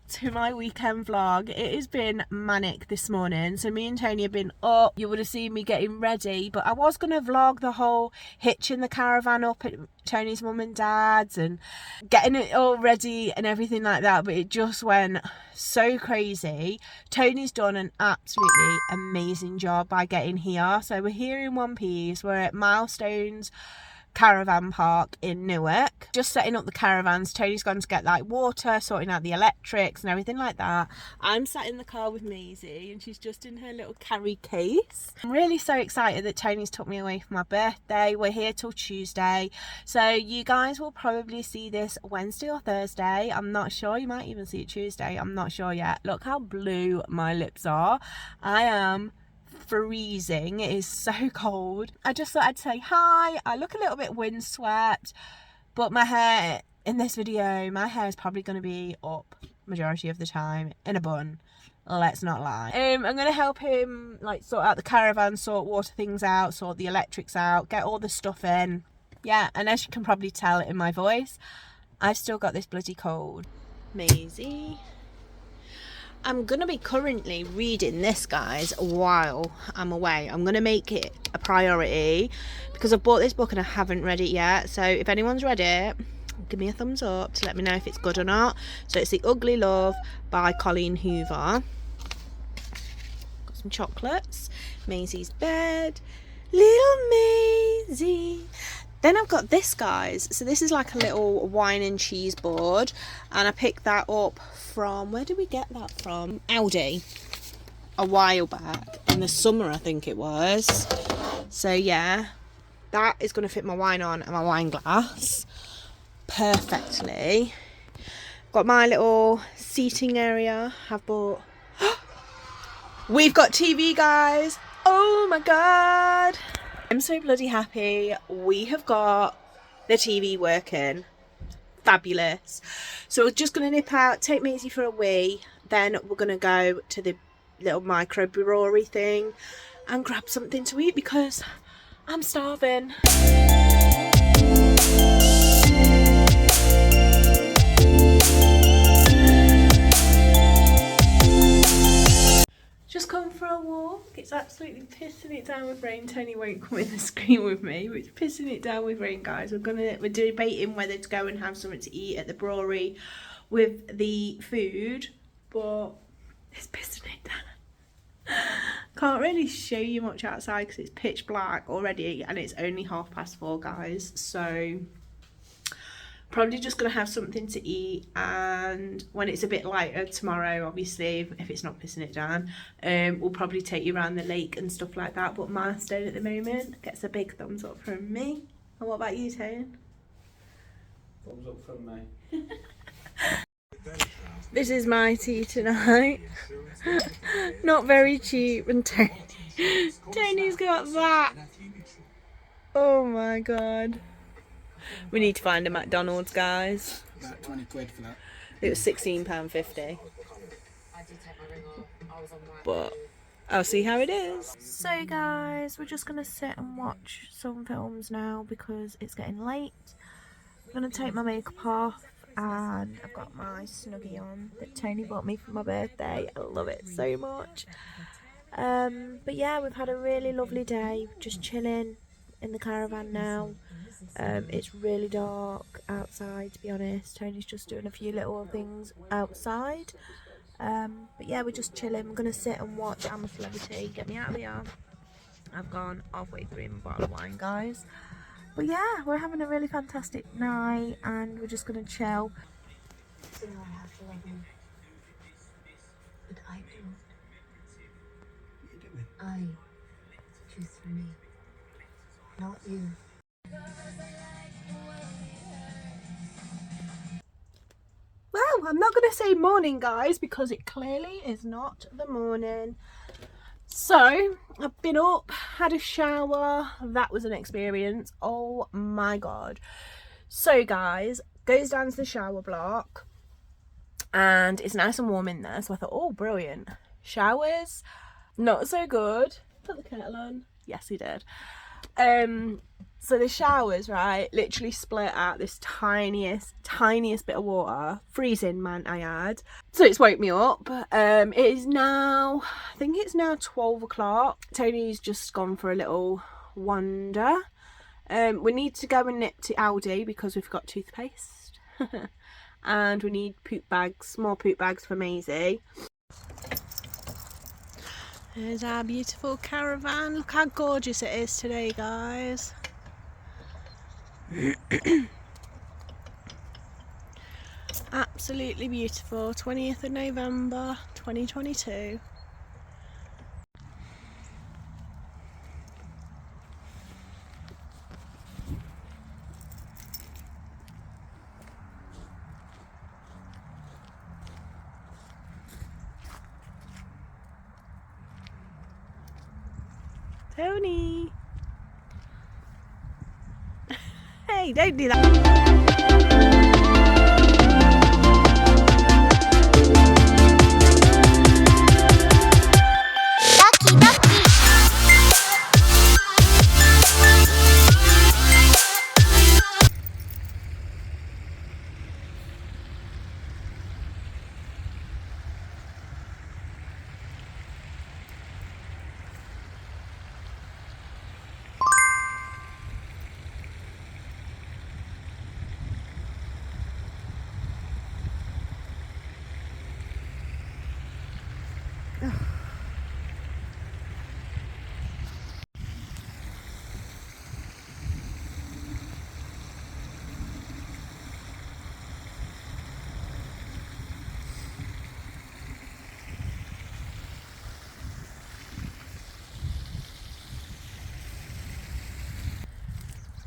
to my weekend vlog. It has been manic this morning. So me and Tony have been up. You would have seen me getting ready, but I was going to vlog the whole hitching the caravan up at Tony's mum and dad's and getting it all ready and everything like that, but it just went so crazy. Tony's done an absolutely amazing job by getting here. So we're here in one piece. We're at Milestones Caravan Park in Newark, just setting up the caravans. Tony's gone to get like water, sorting out the electrics and everything like that. I'm sat in the car with Maisie and she's just in her little carry case. I'm really so excited that Tony's took me away for my birthday. We're here till Tuesday, so you guys will probably see this Wednesday or Thursday. I'm not sure. You might even see it Tuesday. I'm not sure yet. Look how blue my lips are. I am freezing. It is so cold. I just thought I'd say hi. I look a little bit windswept, but my hair in this video, my hair is probably going to be up majority of the time in a bun. Let's not lie. I'm going to help him like sort out the caravan, sort water things out, sort the electrics out, get all the stuff in. Yeah, and as you can probably tell in my voice, I've still got this bloody cold. Maisie, I'm going to be currently reading this, guys, while I'm away. I'm going to make it a priority because I've bought this book and I haven't read it yet. So if anyone's read it, give me a thumbs up to let me know if it's good or not. So it's The Ugly Love by Colleen Hoover. Got some chocolates. Maisie's bed. Little Maisie. Then I've got this, guys. So this is like a little wine and cheese board, and I picked that up from, where did we get that from? Aldi, a while back in the summer, I think it was. So yeah, that is going to fit my wine on and my wine glass perfectly. Got my little seating area. I've bought we've got TV, guys. Oh my god, I'm so bloody happy. We have got the TV working. Fabulous. So we're just going to nip out, take Maisie for a wee, then we're going to go to the little microbrewery thing and grab something to eat because I'm starving. Just come for a walk. It's absolutely pissing it down with rain. Tony won't come in the screen with me, but it's pissing it down with rain, guys. We're debating whether to go and have something to eat at the brewery with the food, but it's pissing it down. Can't really show you much outside because it's pitch black already and it's only 4:30, guys. So probably just gonna have something to eat, and when it's a bit lighter tomorrow, obviously if it's not pissing it down, we'll probably take you around the lake and stuff like that. But Milestone at the moment gets a big thumbs up from me. And what about you, Tone? Thumbs up from me. This is my tea tonight. Not very cheap. And Tony's got that. Oh my god. We need to find a McDonald's, guys. About 20 quid for that. It was £16.50. But I'll see how it is. So guys, we're just going to sit and watch some films now because it's getting late. I'm going to take my makeup off and I've got my Snuggie on that Tony bought me for my birthday. I love it so much. But yeah, we've had a really lovely day, just chilling in the caravan now. It's really dark outside, to be honest. Tony's just doing a few little things outside. But yeah, we're just chilling. We're going to sit and watch I'm a Celebrity. Get me out of here. I've gone halfway through my bottle of wine, guys. But yeah, we're having a really fantastic night and we're just going to chill. So I have to love you. But I don't. What are you doing? I choose for me. Not you. Well, I'm not going to say morning, guys, because it clearly is not the morning. So, I've been up, had a shower. That was an experience. Oh my god. So, guys, goes down to the shower block and it's nice and warm in there. So I thought, oh, brilliant. Showers, not so good. Put the kettle on. Yes, he did. So the showers, right, literally split out this tiniest bit of water. Freezing, man, I add. So it's woke me up. It is now, I think it's now 12 o'clock. Tony's just gone for a little wander. We need to go and nip to Aldi because we've got toothpaste. And we need poop bags, more poop bags for Maisie. There's our beautiful caravan. Look how gorgeous it is today, guys. Absolutely beautiful. 20th of November 2022. Tony! Hey, don't do that!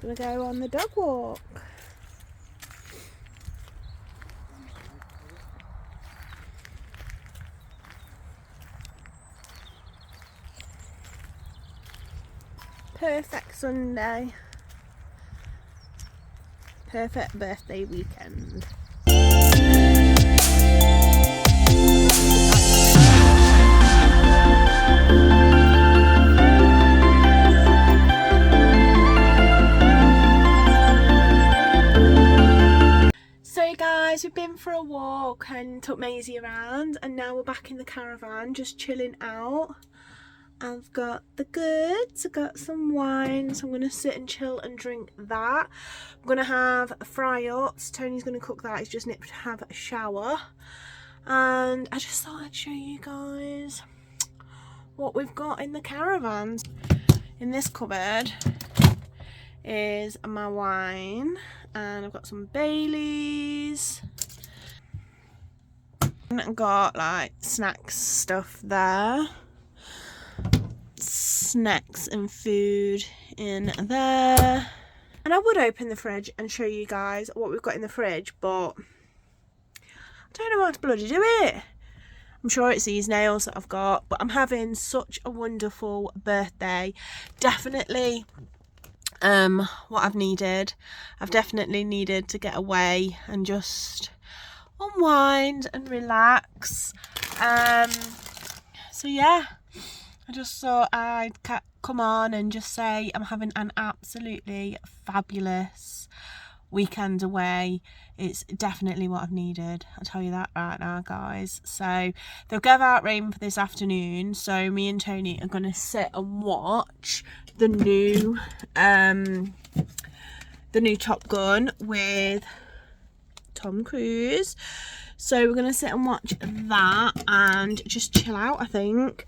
Gonna go on the dog walk. Perfect Sunday. Perfect birthday weekend. So guys, we've been for a walk and took Maisie around, and now we're back in the caravan just chilling out. I've got the goods, I've got some wine, so I'm going to sit and chill and drink that. I'm going to have fry-ups. Tony's going to cook that. He's just nipped to have a shower. And I just thought I'd show you guys what we've got in the caravan. In this cupboard is my wine, and I've got some Baileys. And I've got like snacks stuff there. Snacks and food in there, and I would open the fridge and show you guys what we've got in the fridge, but I don't know how to bloody do it. I'm sure it's these nails that I've got, but I'm having such a wonderful birthday. Definitely what I've definitely needed to get away and just unwind and relax. So yeah, I just thought I'd come on and just say I'm having an absolutely fabulous weekend away. It's definitely what I've needed, I'll tell you that right now, guys. So they'll give out rain for this afternoon, so me and Tony are going to sit and watch the new Top Gun with Tom Cruise. So we're going to sit and watch that and just chill out, I think.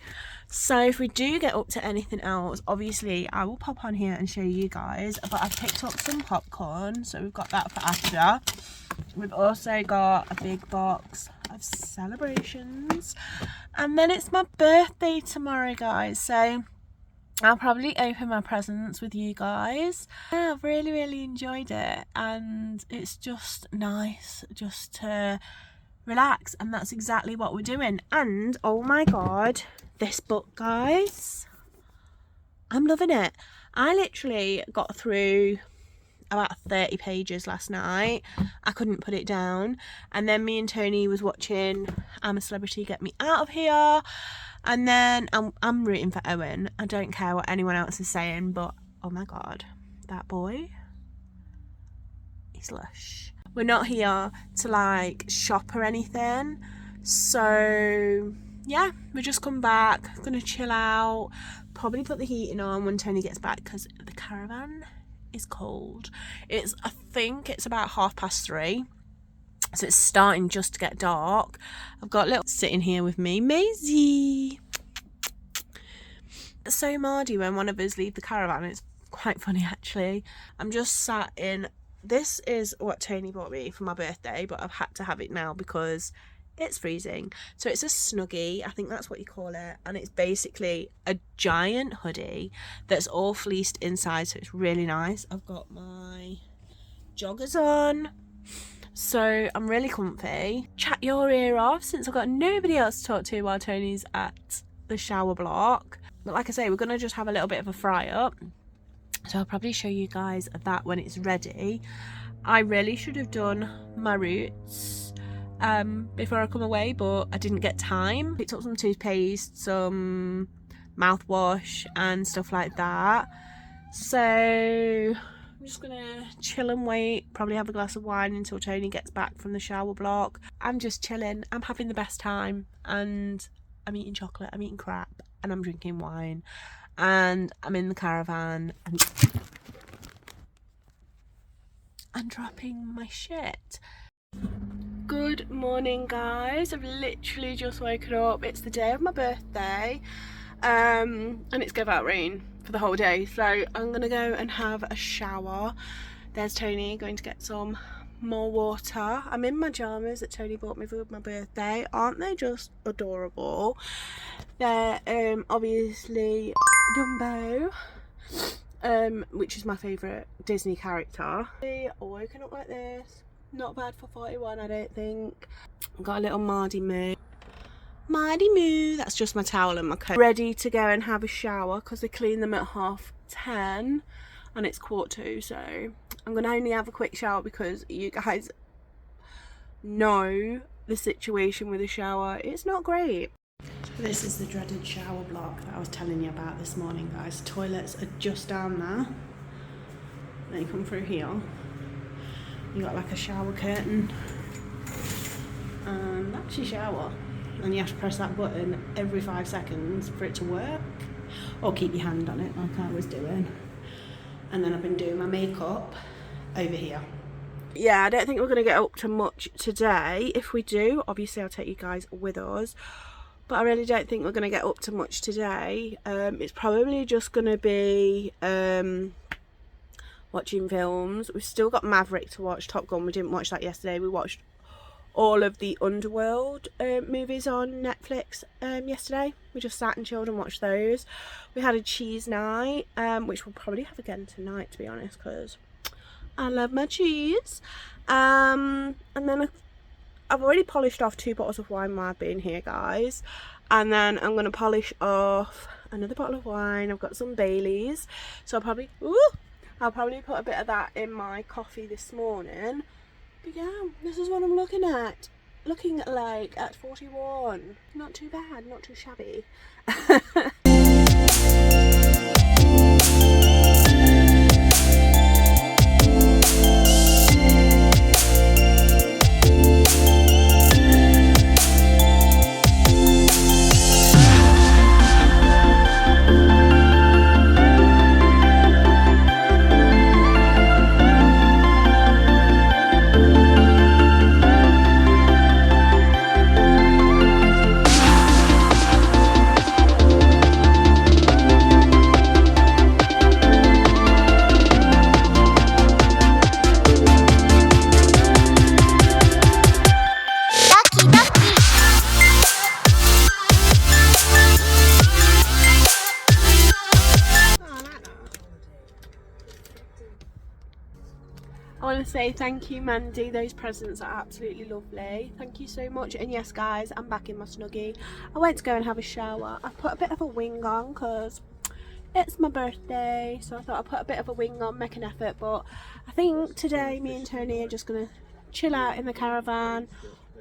So if we do get up to anything else, obviously I will pop on here and show you guys. But I've picked up some popcorn, so we've got that for after. We've also got a big box of celebrations. And then it's my birthday tomorrow, guys. So I'll probably open my presents with you guys. Yeah, I've really enjoyed it. And it's just nice just to relax. And that's exactly what we're doing. And oh my God, this book, guys, I'm loving it. I literally got through about 30 pages last night. I couldn't put it down. And then me and Tony was watching I'm a Celebrity, Get Me Out of Here. And then I'm rooting for Owen. I don't care what anyone else is saying, but oh my God, that boy. He's lush. We're not here to like shop or anything, so yeah, we just come back, gonna chill out, probably put the heating on when Tony gets back because the caravan is cold. I think it's about 3:30, so it's starting just to get dark. I've got little sitting here with me, Maisie. It's so mardy when one of us leave the caravan. It's quite funny actually. I'm just sat in, this is what Tony bought me for my birthday, but I've had to have it now because it's freezing. So it's a Snuggie, I think that's what you call it, and it's basically a giant hoodie that's all fleeced inside, so it's really nice. I've got my joggers on, so I'm really comfy. Chat your ear off since I've got nobody else to talk to while Tony's at the shower block. But like I say, we're gonna just have a little bit of a fry up, so I'll probably show you guys that when it's ready. I really should have done my roots before I come away, but I didn't get time. Picked up some toothpaste, some mouthwash and stuff like that, so I'm just gonna chill and wait, probably have a glass of wine until Tony gets back from the shower block. I'm just chilling, I'm having the best time, and I'm eating chocolate, I'm eating crap, and I'm drinking wine, and I'm in the caravan and I'm dropping my shit. Good morning guys, I've literally just woken up. It's the day of my birthday, and it's going to rain for the whole day, so I'm gonna go and have a shower. There's Tony going to get some more water. I'm in my pajamas that Tony bought me for my birthday. Aren't they just adorable? They're obviously Dumbo, which is my favourite Disney character. I've woken up like this. Not bad for 41, I don't think. Got a little Mardy Moo. Mardy Moo, that's just my towel and my coat. Ready to go and have a shower because they clean them at 10:30 and it's 1:45, so I'm going to only have a quick shower because you guys know the situation with the shower. It's not great. This is the dreaded shower block that I was telling you about this morning, guys. Toilets are just down there. Then you come through here. You got like a shower curtain, and that's your shower. And you have to press that button every 5 seconds for it to work, or keep your hand on it like I was doing. And then I've been doing my makeup over here. Yeah, I don't think we're going to get up to much today. If we do, obviously I'll take you guys with us, but I really don't think we're going to get up to much today. It's probably just going to be watching films. We've still got Maverick to watch, Top Gun. We didn't watch that yesterday. We watched all of the Underworld movies on Netflix yesterday. We just sat and chilled and watched those. We had a cheese night, which we'll probably have again tonight, to be honest, because I love my cheese. And then I've already polished off 2 bottles of wine while I've been here, guys, and then I'm going to polish off another bottle of wine. I've got some Baileys, so I'll probably put a bit of that in my coffee this morning. But yeah, this is what I'm looking at. Looking like at 41. Not too bad, not too shabby. I want to say thank you, Mandy. Those presents are absolutely lovely. Thank you so much. And yes, guys, I'm back in my Snuggie. I went to go and have a shower. I put a bit of a wing on because it's my birthday, so I thought I'd put a bit of a wing on, make an effort. But I think today me and Tony are just going to chill out in the caravan,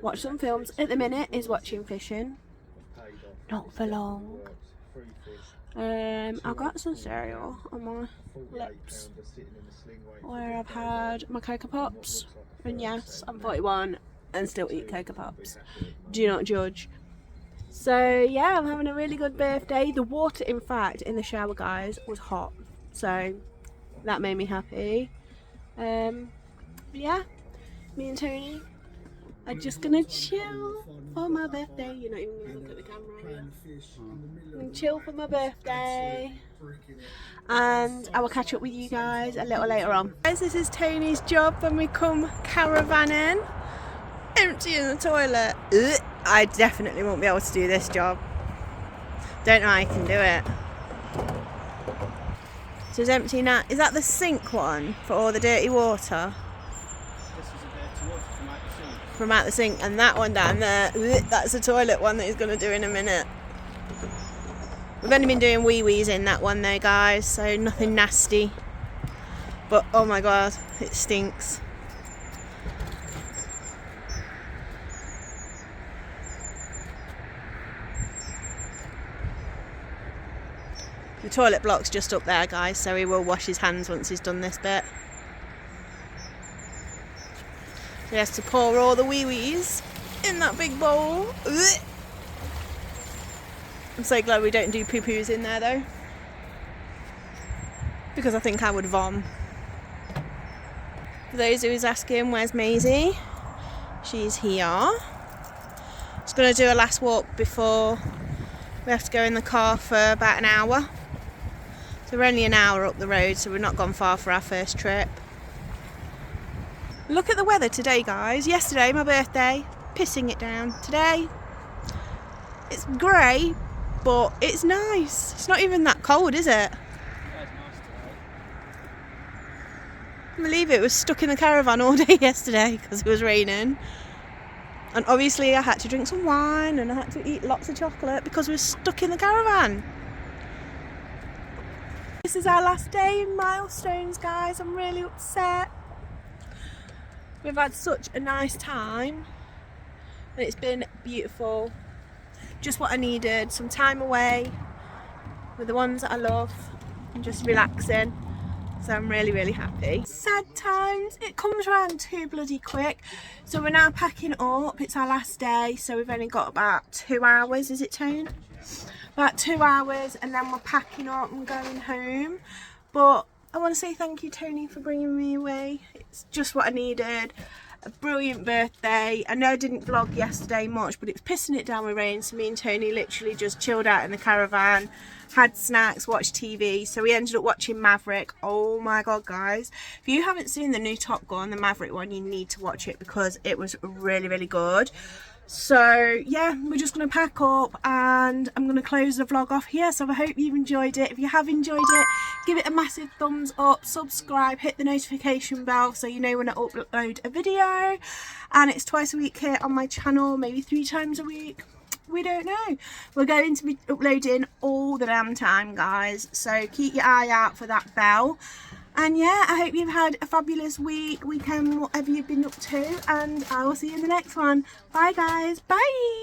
watch some films. At the minute is watching Fishing. Not for long. I've got some cereal on my lips where I've had my Cocoa Pops, and yes, I'm 41 and still eat Cocoa Pops. Do not judge. So yeah, I'm having a really good birthday. The water, in fact, in the shower, guys, was hot, so that made me happy. Yeah, me and Tony are just gonna chill for my birthday. You're not even gonna look at the camera, are you? I'm gonna chill for my birthday, and I will catch up with you guys a little later on. Guys, this is Tony's job when we come caravanning. Emptying the toilet. Ugh, I definitely won't be able to do this job. Don't know how I can do it. So it's empty now. Is that the sink one for all the dirty water? This is a dirty water from out the sink. From out the sink, and that one down there, ugh, that's the toilet one that he's going to do in a minute. We've only been doing wee-wees in that one though, guys, so nothing nasty. But oh my god, it stinks. The toilet block's just up there, guys, so he will wash his hands once he's done this bit. He has to pour all the wee-wees in that big bowl. Ugh. I'm so glad we don't do poo-poos in there though, because I think I would vom. For those who was asking, where's Maisie? She's here. Just going to do a last walk before we have to go in the car for about an hour. So we're only an hour up the road, so we've not gone far for our first trip. Look at the weather today, guys. Yesterday, my birthday, pissing it down. Today, it's grey, but it's nice. It's not even that cold, is it? Yeah, it's nice today. I believe it was stuck in the caravan all day yesterday because it was raining. And obviously I had to drink some wine and I had to eat lots of chocolate because we were stuck in the caravan. This is our last day in Milestones, guys. I'm really upset. We've had such a nice time and it's been beautiful. Just what I needed, some time away with the ones that I love and just relaxing. So I'm really, really happy. Sad times, it comes around too bloody quick. So we're now packing up. It's our last day, so we've only got about 2 hours, is it, Tone? About 2 hours, and then we're packing up and going home. But I want to say thank you, Tony, for bringing me away. It's just what I needed. A brilliant birthday. I know I didn't vlog yesterday much, but it was pissing it down with rain, so me and Tony literally just chilled out in the caravan, had snacks, watched TV. So we ended up watching Maverick. Oh my god, guys, if you haven't seen the new Top Gun, the Maverick one, you need to watch it because it was really, really good. So yeah, we're just going to pack up and I'm going to close the vlog off here. So I hope you've enjoyed it. If you have enjoyed it, give it a massive thumbs up, subscribe, hit the notification bell so you know when I upload a video. And it's twice a week here on my channel, maybe 3 times a week. We don't know. We're going to be uploading all the damn time, guys. So keep your eye out for that bell. And yeah, I hope you've had a fabulous weekend, whatever you've been up to, and I will see you in the next one. Bye guys, bye!